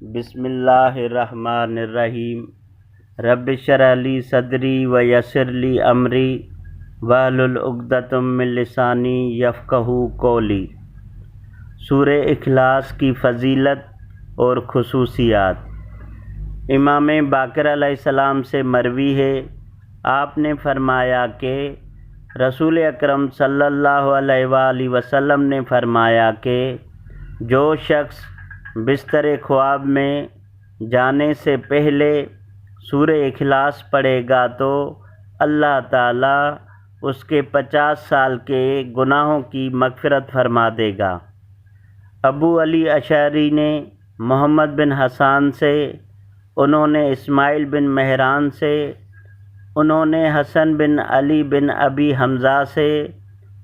بسم اللہ الرحمن الرحیم۔ رب اشرح لی صدری ویسر لی امری واحلل عقدۃ من لسانی یفقہوا قولی۔ سورہ اخلاص کی فضیلت اور خصوصیات۔ امام باقر علیہ السلام سے مروی ہے، آپ نے فرمایا کہ رسول اکرم صلی اللہ علیہ وآلہ وسلم نے فرمایا کہ جو شخص بستر خواب میں جانے سے پہلے سورہ اخلاص پڑھے گا تو اللہ تعالیٰ اس کے 50 سال کے گناہوں کی مغفرت فرما دے گا۔ ابو علی اشعری نے محمد بن حسان سے، انہوں نے اسماعیل بن مہران سے، انہوں نے حسن بن علی بن ابی حمزہ سے،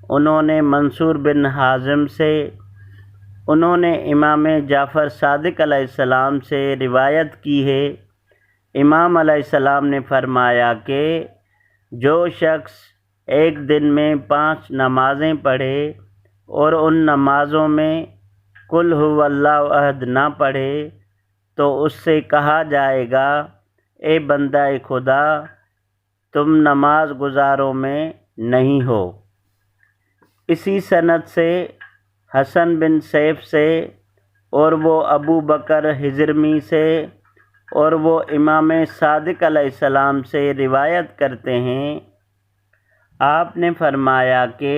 انہوں نے منصور بن حازم سے، انہوں نے امام جعفر صادق علیہ السلام سے روایت کی ہے۔ امام علیہ السلام نے فرمایا کہ جو شخص ایک دن میں 5 نمازیں پڑھے اور ان نمازوں میں قل هو اللہ احد نہ پڑھے تو اس سے کہا جائے گا، اے بندہ خدا تم نماز گزاروں میں نہیں ہو۔ اسی سند سے حسن بن سیف سے، اور وہ ابو بکر حضرمی سے، اور وہ امام صادق علیہ السلام سے روایت کرتے ہیں، آپ نے فرمایا کہ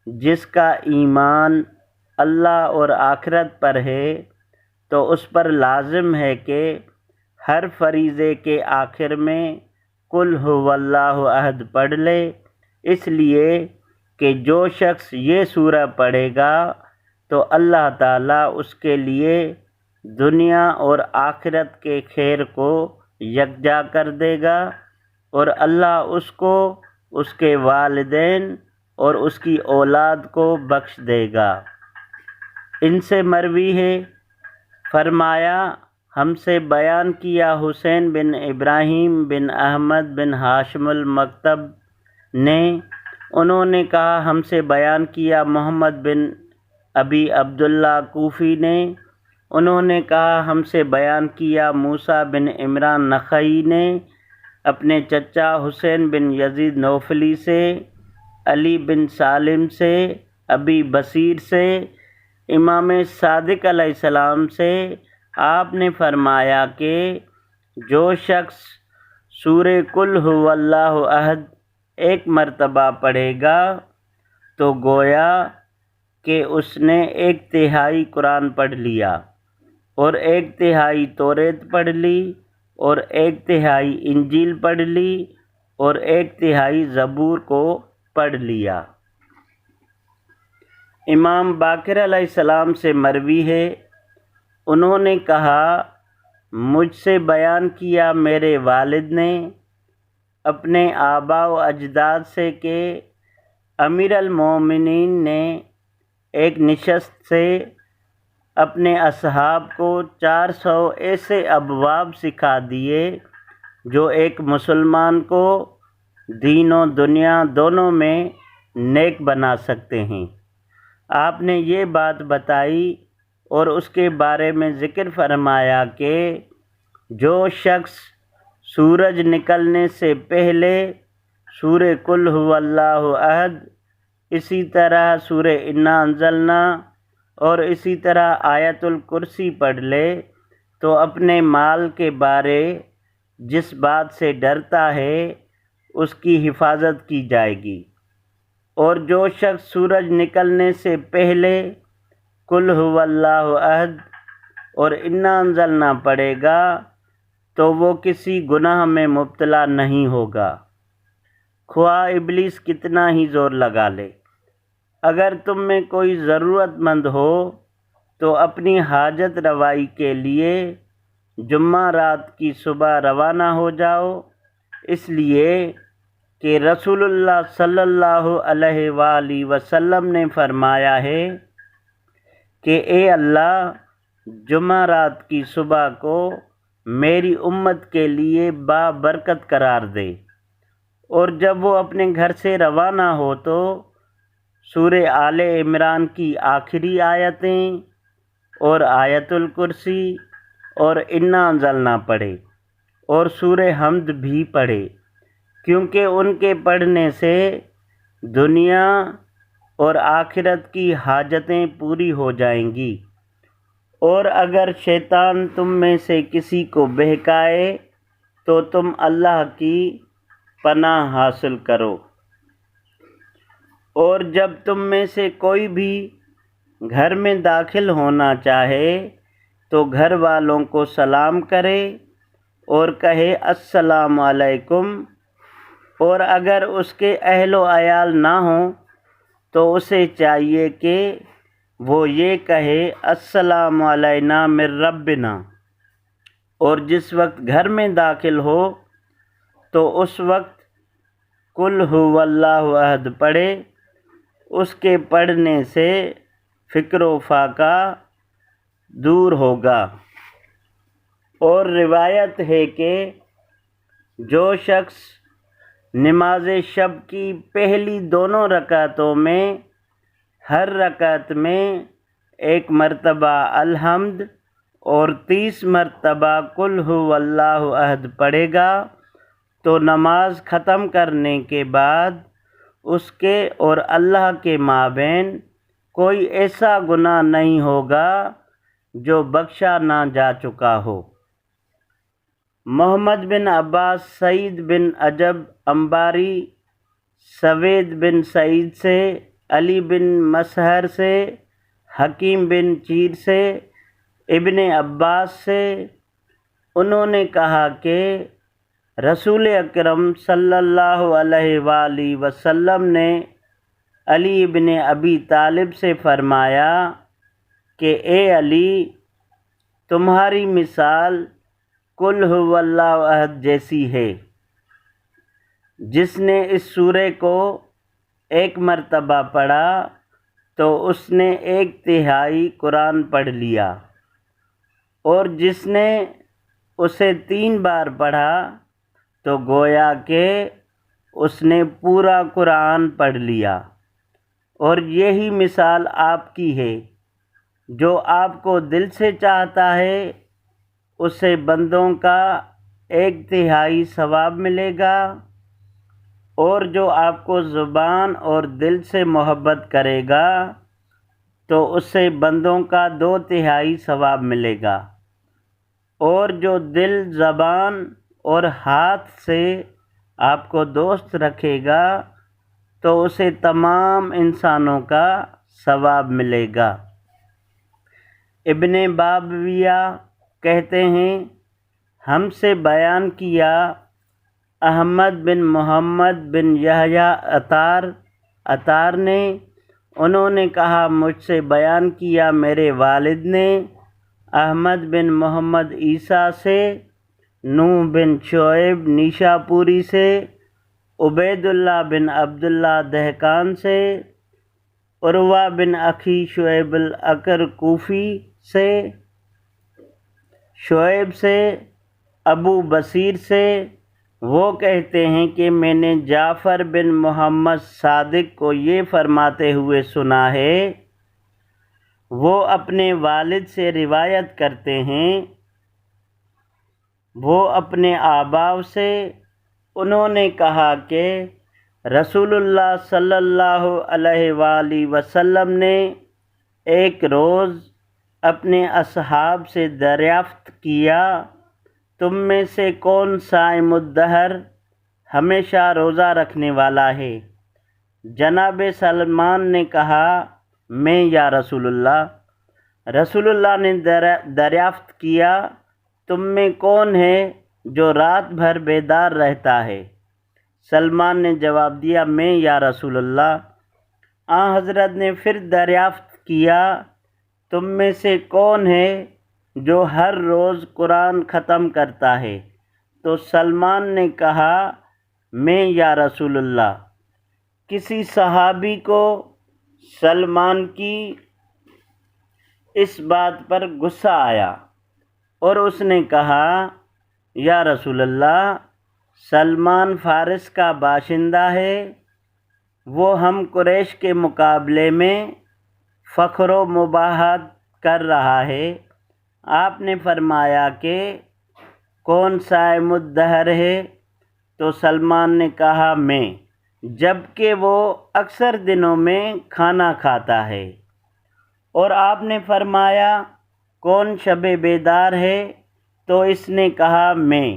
جس کا ایمان اللہ اور آخرت پر ہے تو اس پر لازم ہے کہ ہر فریضے کے آخر میں قل هو اللہ احد پڑھ لے، اس لیے کہ جو شخص یہ سورہ پڑھے گا تو اللہ تعالیٰ اس کے لیے دنیا اور آخرت کے خیر کو یکجا کر دے گا، اور اللہ اس کو، اس کے والدین اور اس کی اولاد کو بخش دے گا۔ ان سے مروی ہے، فرمایا ہم سے بیان کیا حسین بن ابراہیم بن احمد بن ہاشم المکتب نے، انہوں نے کہا ہم سے بیان کیا محمد بن ابی عبداللہ کوفی نے، انہوں نے کہا ہم سے بیان کیا موسیٰ بن عمران نخعی نے اپنے چچا حسین بن یزید نوفلی سے، علی بن سالم سے، ابی بصیر سے، امام صادق علیہ السلام سے، آپ نے فرمایا کہ جو شخص سورہ قل هو اللہ احد ایک مرتبہ پڑھے گا تو گویا کہ اس نے 1/3 قرآن پڑھ لیا، اور 1/3 توریت پڑھ لی، اور 1/3 انجیل پڑھ لی، اور 1/3 زبور کو پڑھ لیا۔ امام باقر علیہ السلام سے مروی ہے، انہوں نے کہا مجھ سے بیان کیا میرے والد نے اپنے آباء و اجداد سے کہ امیر المومنین نے ایک نشست سے اپنے اصحاب کو 400 ایسے ابواب سکھا دیے جو ایک مسلمان کو دین و دنیا دونوں میں نیک بنا سکتے ہیں۔ آپ نے یہ بات بتائی اور اس کے بارے میں ذکر فرمایا کہ جو شخص سورج نکلنے سے پہلے سورہ قل هو اللہ احد، اسی طرح سورہ انا انزلنا اور اسی طرح آیت الکرسی پڑھ لے تو اپنے مال کے بارے جس بات سے ڈرتا ہے اس کی حفاظت کی جائے گی، اور جو شخص سورج نکلنے سے پہلے قل هو اللہ احد اور انا انزلنا پڑھے گا تو وہ کسی گناہ میں مبتلا نہیں ہوگا، خواہ ابلیس کتنا ہی زور لگا لے۔ اگر تم میں کوئی ضرورت مند ہو تو اپنی حاجت روائی کے لیے جمعہ رات کی صبح روانہ ہو جاؤ، اس لیے کہ رسول اللہ صلی اللہ علیہ وآلہ وسلم نے فرمایا ہے کہ اے اللہ جمعہ رات کی صبح کو میری امت کے لیے بابرکت قرار دے۔ اور جب وہ اپنے گھر سے روانہ ہو تو سورہ آل عمران کی آخری آیتیں اور آیت الکرسی اور انا انزلنا پڑھے اور سورہ حمد بھی پڑھے، کیونکہ ان کے پڑھنے سے دنیا اور آخرت کی حاجتیں پوری ہو جائیں گی۔ اور اگر شیطان تم میں سے کسی کو بہکائے تو تم اللہ کی پناہ حاصل کرو، اور جب تم میں سے کوئی بھی گھر میں داخل ہونا چاہے تو گھر والوں کو سلام کرے اور کہے السلام علیکم، اور اگر اس کے اہل و عیال نہ ہوں تو اسے چاہیے کہ وہ یہ کہے السلام علینا من ربنا، اور جس وقت گھر میں داخل ہو تو اس وقت قل هو اللہ احد پڑھے۔ اس کے پڑھنے سے فکر و فاقہ دور ہوگا۔ اور روایت ہے کہ جو شخص نماز شب کی پہلی دونوں رکعتوں میں ہر رکعت میں 1 مرتبہ الحمد اور 30 مرتبہ قل هو اللہ احد پڑھے گا تو نماز ختم کرنے کے بعد اس کے اور اللہ کے مابین کوئی ایسا گناہ نہیں ہوگا جو بخشا نہ جا چکا ہو۔ محمد بن عباس، سعید بن عجب انباری، سوید بن سعید سے، علی بن مسہر سے، حکیم بن چیر سے، ابن عباس سے، انہوں نے کہا کہ رسول اکرم صلی اللہ علیہ وآلہ وسلم نے علی بن ابی طالب سے فرمایا کہ اے علی، تمہاری مثال قل هو اللہ احد جیسی ہے۔ جس نے اس سورے کو 1 مرتبہ پڑھا تو اس نے 1/3 قرآن پڑھ لیا، اور جس نے اسے 3 بار پڑھا تو گویا کہ اس نے پورا قرآن پڑھ لیا۔ اور یہی مثال آپ کی ہے۔ جو آپ کو دل سے چاہتا ہے اسے بندوں کا 1/3 ثواب ملے گا، اور جو آپ کو زبان اور دل سے محبت کرے گا تو اسے بندوں کا 2/3 ثواب ملے گا، اور جو دل، زبان اور ہاتھ سے آپ کو دوست رکھے گا تو اسے تمام انسانوں کا ثواب ملے گا۔ ابن بابویہ کہتے ہیں ہم سے بیان کیا احمد بن محمد بن یحییٰ عطار نے، انہوں نے کہا مجھ سے بیان کیا میرے والد نے احمد بن محمد عیسیٰ سے، نوح بن شعیب نیشاپوری سے، عبید اللہ بن عبداللہ دہقان سے، عروہ بن اخی شعیب الاکر کوفی سے، شعیب سے، ابو بصیر سے، وہ کہتے ہیں کہ میں نے جعفر بن محمد صادق کو یہ فرماتے ہوئے سنا ہے، وہ اپنے والد سے روایت کرتے ہیں، وہ اپنے آباء سے، انہوں نے کہا کہ رسول اللہ صلی اللہ علیہ وآلہ وسلم نے ایک روز اپنے اصحاب سے دریافت کیا تم میں سے کون صائم الدہر ہمیشہ روزہ رکھنے والا ہے؟ جناب سلمان نے کہا میں یا رسول اللہ۔ رسول اللہ نے دریافت کیا تم میں کون ہے جو رات بھر بیدار رہتا ہے؟ سلمان نے جواب دیا میں یا رسول اللہ۔ آن حضرت نے پھر دریافت کیا تم میں سے کون ہے جو ہر روز قرآن ختم کرتا ہے؟ تو سلمان نے کہا میں یا رسول اللہ۔ کسی صحابی کو سلمان کی اس بات پر غصہ آیا اور اس نے کہا یا رسول اللہ، سلمان فارس کا باشندہ ہے، وہ ہم قریش کے مقابلے میں فخر و مباحت کر رہا ہے، آپ نے فرمایا کہ کون صائم الدہر ہے؟ تو سلمان نے کہا میں، جبکہ وہ اکثر دنوں میں کھانا کھاتا ہے۔ اور آپ نے فرمایا کون شب بیدار ہے؟ تو اس نے کہا میں،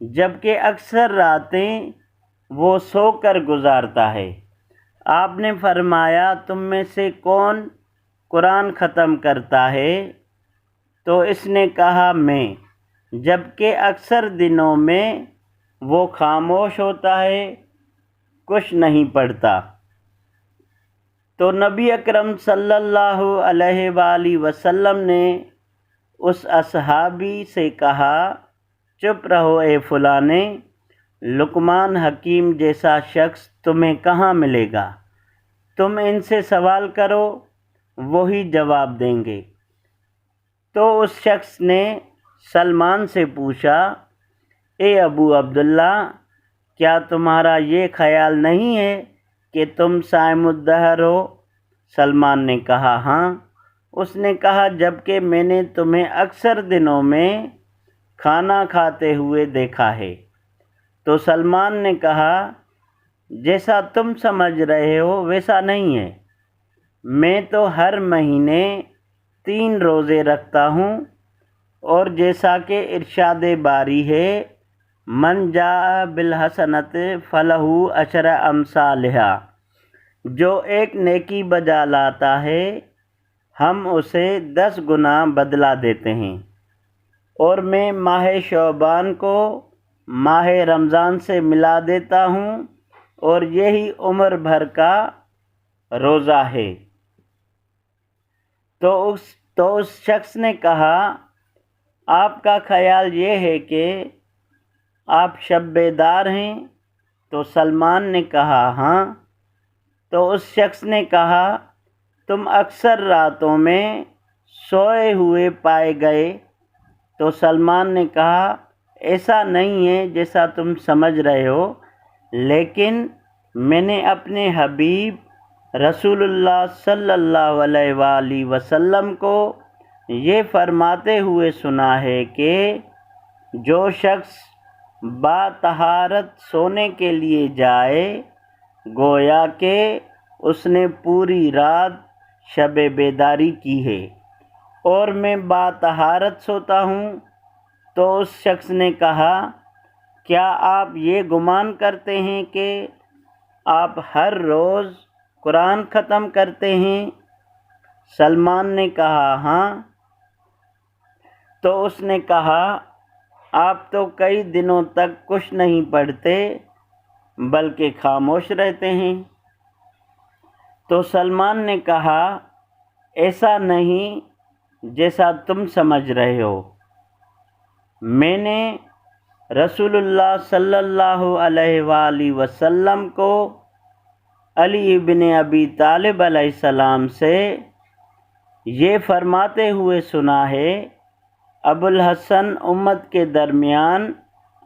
جبکہ اکثر راتیں وہ سو کر گزارتا ہے۔ آپ نے فرمایا تم میں سے کون قرآن ختم کرتا ہے؟ تو اس نے کہا میں، جبکہ اکثر دنوں میں وہ خاموش ہوتا ہے، کچھ نہیں پڑھتا۔ تو نبی اکرم صلی اللہ علیہ وآلہ وسلم نے اس اصحابی سے کہا چپ رہو اے فلانے، لقمان حکیم جیسا شخص تمہیں کہاں ملے گا؟ تم ان سے سوال کرو، وہی جواب دیں گے۔ تو اس شخص نے سلمان سے پوچھا اے ابو عبداللہ، کیا تمہارا یہ خیال نہیں ہے کہ تم صائم الدہر ہو؟ سلمان نے کہا ہاں۔ اس نے کہا جبکہ میں نے تمہیں اکثر دنوں میں کھانا کھاتے ہوئے دیکھا ہے۔ تو سلمان نے کہا جیسا تم سمجھ رہے ہو ویسا نہیں ہے، میں تو ہر مہینے 3 روزے رکھتا ہوں، اور جیسا کہ ارشاد باری ہے من جاء بالحسنۃ فلہ عشر امثالھا، جو ایک نیکی بجا لاتا ہے ہم اسے 10 گنا بدلہ دیتے ہیں۔ اور میں ماہ شعبان کو ماہ رمضان سے ملا دیتا ہوں، اور یہی عمر بھر کا روزہ ہے۔ تو اس شخص نے کہا آپ کا خیال یہ ہے کہ آپ شب بیدار ہیں؟ تو سلمان نے کہا ہاں۔ تو اس شخص نے کہا تم اکثر راتوں میں سوئے ہوئے پائے گئے؟ تو سلمان نے کہا ایسا نہیں ہے جیسا تم سمجھ رہے ہو، لیکن میں نے اپنے حبیب رسول اللہ صلی اللہ علیہ وآلہ وسلم کو یہ فرماتے ہوئے سنا ہے کہ جو شخص با طہارت سونے کے لیے جائے گویا کہ اس نے پوری رات شب بیداری کی ہے، اور میں با طہارت سوتا ہوں۔ تو اس شخص نے کہا کیا آپ یہ گمان کرتے ہیں کہ آپ ہر روز قرآن ختم کرتے ہیں؟ سلمان نے کہا ہاں۔ تو اس نے کہا آپ تو کئی دنوں تک کچھ نہیں پڑھتے بلکہ خاموش رہتے ہیں۔ تو سلمان نے کہا ایسا نہیں جیسا تم سمجھ رہے ہو، میں نے رسول اللہ صلی اللہ علیہ وآلہ وسلم کو علی بن ابی طالب علیہ السلام سے یہ فرماتے ہوئے سنا ہے ابو الحسن امت کے درمیان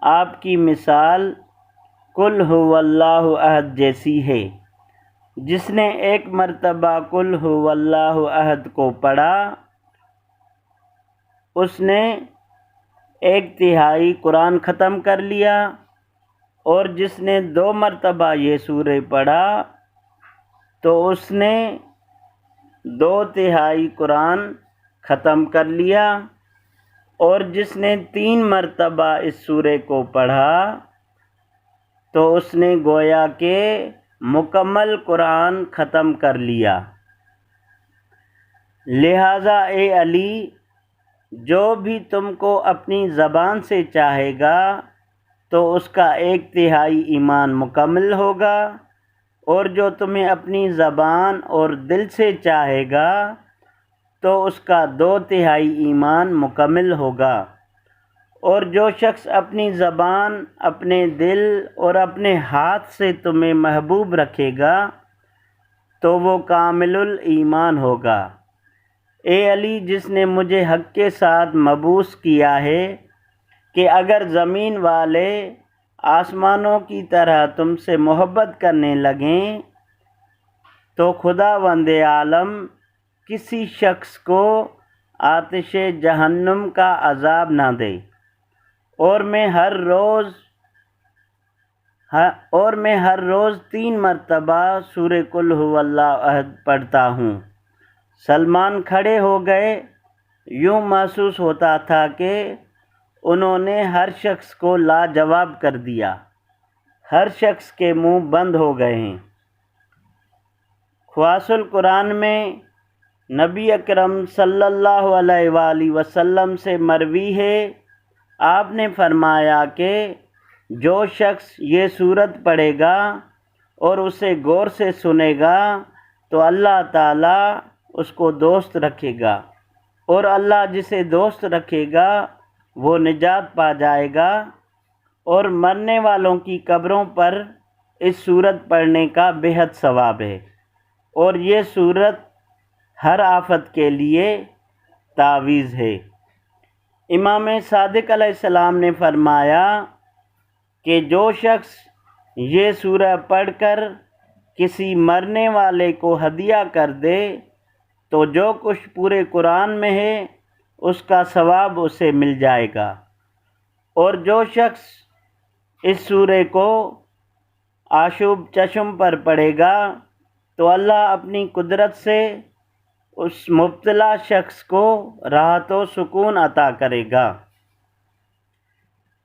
آپ کی مثال قل هو اللہ احد جیسی ہے۔ جس نے ایک مرتبہ قل هو اللہ احد کو پڑھا اس نے 1/3 قرآن ختم کر لیا، اور جس نے 2 مرتبہ یہ سورہ پڑھا تو اس نے 2/3 قرآن ختم کر لیا، اور جس نے 3 مرتبہ اس سورہ کو پڑھا تو اس نے گویا کہ مکمل قرآن ختم کر لیا۔ لہٰذا اے علی، جو بھی تم کو اپنی زبان سے چاہے گا تو اس کا 1/3 ایمان مکمل ہوگا، اور جو تمہیں اپنی زبان اور دل سے چاہے گا تو اس کا 2/3 ایمان مکمل ہوگا، اور جو شخص اپنی زبان، اپنے دل اور اپنے ہاتھ سے تمہیں محبوب رکھے گا تو وہ کامل الایمان ہوگا۔ اے علی، جس نے مجھے حق کے ساتھ مبعوث کیا ہے کہ اگر زمین والے آسمانوں کی طرح تم سے محبت کرنے لگیں تو خداوند عالم کسی شخص کو آتش جہنم کا عذاب نہ دے، اور میں ہر روز 3 مرتبہ سورہ قل هو اللہ احد پڑھتا ہوں۔ سلمان کھڑے ہو گئے، یوں محسوس ہوتا تھا کہ انہوں نے ہر شخص کو لاجواب کر دیا، ہر شخص کے منہ بند ہو گئے ہیں۔ خواص القرآن میں نبی اکرم صلی اللہ علیہ وآلہ وسلم سے مروی ہے، آپ نے فرمایا کہ جو شخص یہ سورت پڑھے گا اور اسے غور سے سنے گا تو اللہ تعالیٰ اس کو دوست رکھے گا، اور اللہ جسے دوست رکھے گا وہ نجات پا جائے گا، اور مرنے والوں کی قبروں پر اس سورت پڑھنے کا بہت ثواب ہے، اور یہ سورت ہر آفت کے لیے تعویذ ہے۔ امام صادق علیہ السلام نے فرمایا کہ جو شخص یہ سورہ پڑھ کر کسی مرنے والے کو ہدیہ کر دے تو جو کچھ پورے قرآن میں ہے اس کا ثواب اسے مل جائے گا، اور جو شخص اس سورے کو آشوب چشم پر پڑھے گا تو اللہ اپنی قدرت سے اس مبتلا شخص کو راحت و سکون عطا کرے گا۔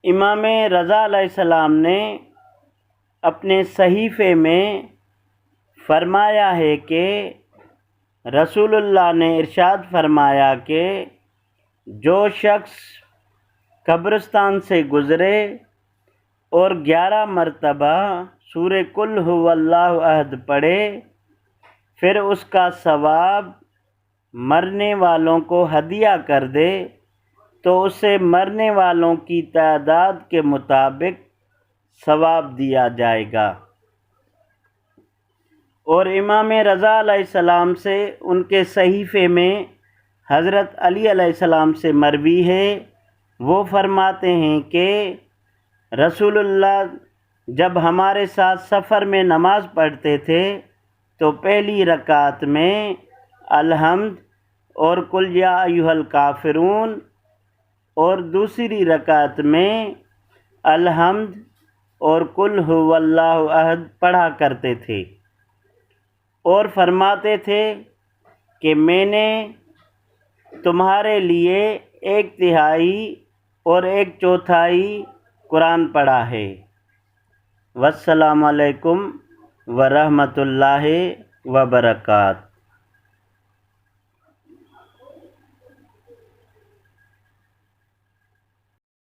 امام رضا علیہ السلام نے اپنے صحیفے میں فرمایا ہے کہ رسول اللہ نے ارشاد فرمایا کہ جو شخص قبرستان سے گزرے اور 11 مرتبہ سورہ قل هو اللہ احد پڑھے، پھر اس کا ثواب مرنے والوں کو ہدیہ کر دے تو اسے مرنے والوں کی تعداد کے مطابق ثواب دیا جائے گا۔ اور امام رضا علیہ السلام سے ان کے صحیفے میں حضرت علی علیہ السلام سے مروی ہے، وہ فرماتے ہیں کہ رسول اللہ جب ہمارے ساتھ سفر میں نماز پڑھتے تھے تو پہلی رکعت میں الحمد اور قل یا ایھا الکافرون، اور دوسری رکعت میں الحمد اور قل هو اللہ احد پڑھا کرتے تھے، اور فرماتے تھے کہ میں نے تمہارے لیے 1/3 اور 1/4 قرآن پڑھا ہے۔ والسلام علیکم ورحمۃ اللہ وبرکاتہ۔